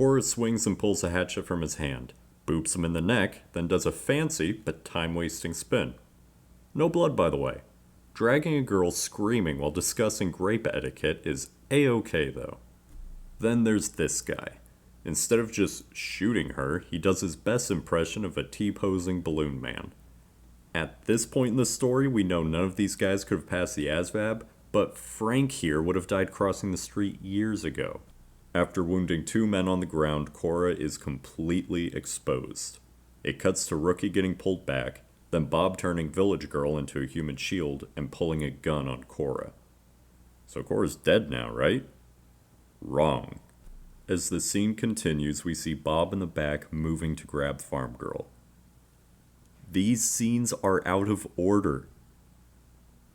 Cora swings and pulls a hatchet from his hand, boops him in the neck, then does a fancy but time-wasting spin. No blood, by the way. Dragging a girl screaming while discussing grape etiquette is a-okay, though. Then there's this guy. Instead of just shooting her, he does his best impression of a T-posing balloon man. At this point in the story, we know none of these guys could have passed the ASVAB, but Frank here would have died crossing the street years ago. After wounding 2 men on the ground, Cora is completely exposed. It cuts to Rookie getting pulled back, then Bob turning Village Girl into a human shield and pulling a gun on Cora. So Cora's dead now, right? Wrong. As the scene continues, we see Bob in the back moving to grab Farm Girl. These scenes are out of order.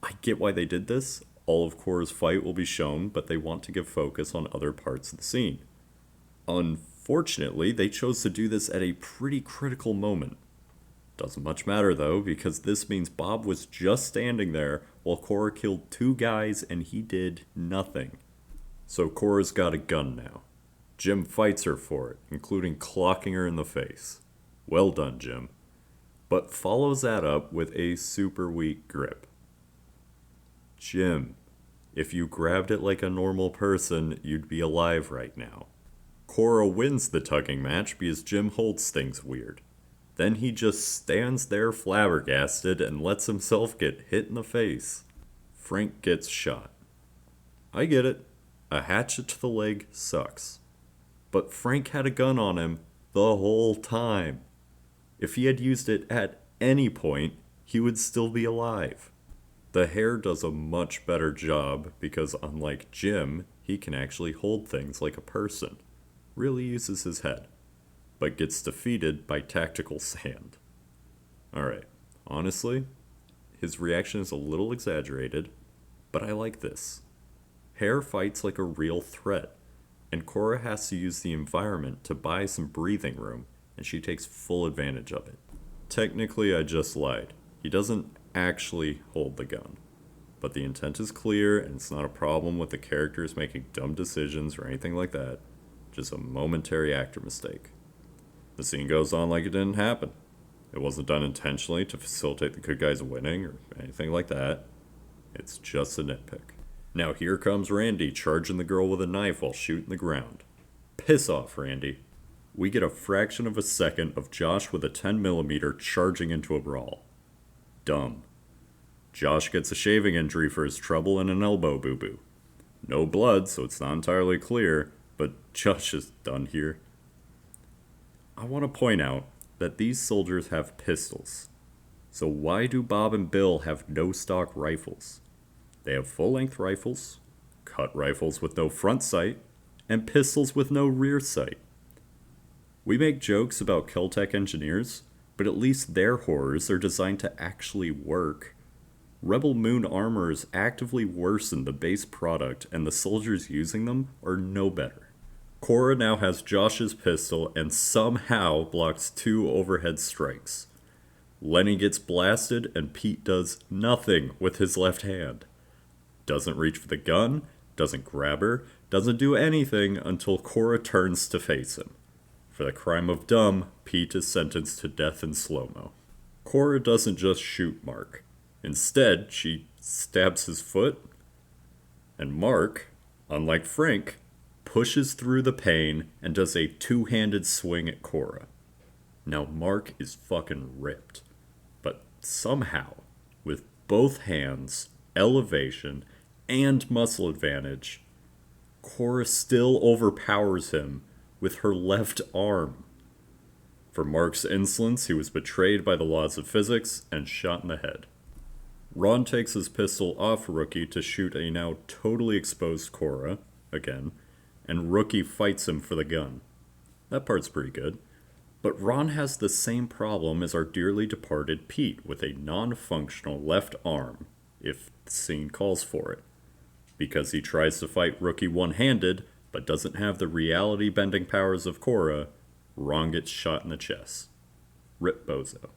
I get why they did this. All of Cora's fight will be shown, but they want to give focus on other parts of the scene. Unfortunately, they chose to do this at a pretty critical moment. Doesn't much matter though, because this means Bob was just standing there while Cora killed 2 guys and he did nothing. So Cora's got a gun now. Jim fights her for it, including clocking her in the face. Well done, Jim. But follows that up with a super weak grip. Jim, if you grabbed it like a normal person, you'd be alive right now. Cora wins the tugging match because Jim holds things weird. Then he just stands there flabbergasted and lets himself get hit in the face. Frank gets shot. I get it. A hatchet to the leg sucks. But Frank had a gun on him the whole time. If he had used it at any point, he would still be alive. The hair does a much better job because unlike Jim, he can actually hold things like a person. Really uses his head. But gets defeated by tactical sand. Alright, honestly, his reaction is a little exaggerated, but I like this. Hair fights like a real threat, and Cora has to use the environment to buy some breathing room, and she takes full advantage of it. Technically, I just lied. He doesn't actually hold the gun. But the intent is clear, and it's not a problem with the characters making dumb decisions or anything like that. Just a momentary actor mistake. The scene goes on like it didn't happen. It wasn't done intentionally to facilitate the good guys winning or anything like that. It's just a nitpick. Now here comes Randy charging the girl with a knife while shooting the ground. Piss off, Randy. We get a fraction of a second of Josh with a 10mm charging into a brawl. Dumb. Josh gets a shaving injury for his trouble and an elbow boo-boo. No blood, so it's not entirely clear, but Josh is done here. I want to point out that these soldiers have pistols. So why do Bob and Bill have no stock rifles? They have full-length rifles, cut rifles with no front sight, and pistols with no rear sight. We make jokes about Kel-Tec engineers, but at least their horrors are designed to actually work. Rebel Moon armors actively worsen the base product, and the soldiers using them are no better. Cora now has Josh's pistol and somehow blocks 2 overhead strikes. Lenny gets blasted and Pete does nothing with his left hand. Doesn't reach for the gun, doesn't grab her, doesn't do anything until Cora turns to face him. For the crime of dumb, Pete is sentenced to death in slow-mo. Cora doesn't just shoot Mark. Instead, she stabs his foot, and Mark, unlike Frank, pushes through the pain and does a 2-handed swing at Cora. Now Mark is fucking ripped, but somehow, with both hands, elevation, and muscle advantage, Cora still overpowers him with her left arm. For Mark's insolence, he was betrayed by the laws of physics and shot in the head. Ron takes his pistol off Rookie to shoot a now totally exposed Cora, again, and Rookie fights him for the gun. That part's pretty good. But Ron has the same problem as our dearly departed Pete with a non-functional left arm, if the scene calls for it. Because he tries to fight Rookie one-handed, but doesn't have the reality-bending powers of Cora, Ron gets shot in the chest. Rip Bozo.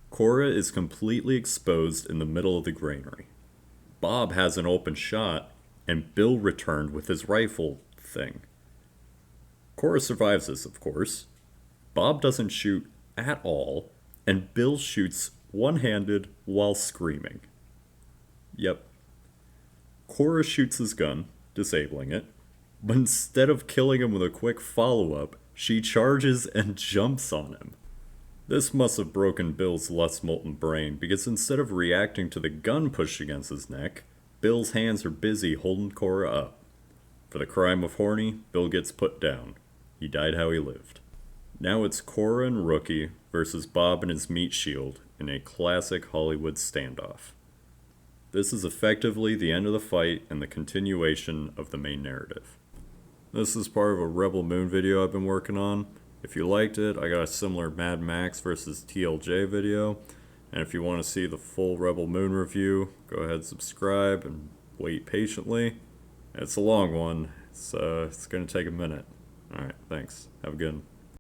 Cora is completely exposed in the middle of the granary. Bob has an open shot, and Bill returned with his rifle thing. Cora survives this, of course. Bob doesn't shoot at all, and Bill shoots one-handed while screaming. Yep. Cora shoots his gun, disabling it, but instead of killing him with a quick follow-up, she charges and jumps on him. This must have broken Bill's less molten brain, because instead of reacting to the gun pushed against his neck, Bill's hands are busy holding Cora up. For the crime of horny, Bill gets put down. He died how he lived. Now it's Cora and Rookie versus Bob and his meat shield in a classic Hollywood standoff. This is effectively the end of the fight and the continuation of the main narrative. This is part of a Rebel Moon video I've been working on. If you liked it, I got a similar Mad Max versus TLJ video. And if you want to see the full Rebel Moon review, go ahead and subscribe and wait patiently. It's a long one. It's going to take a minute. Alright, thanks. Have a good one.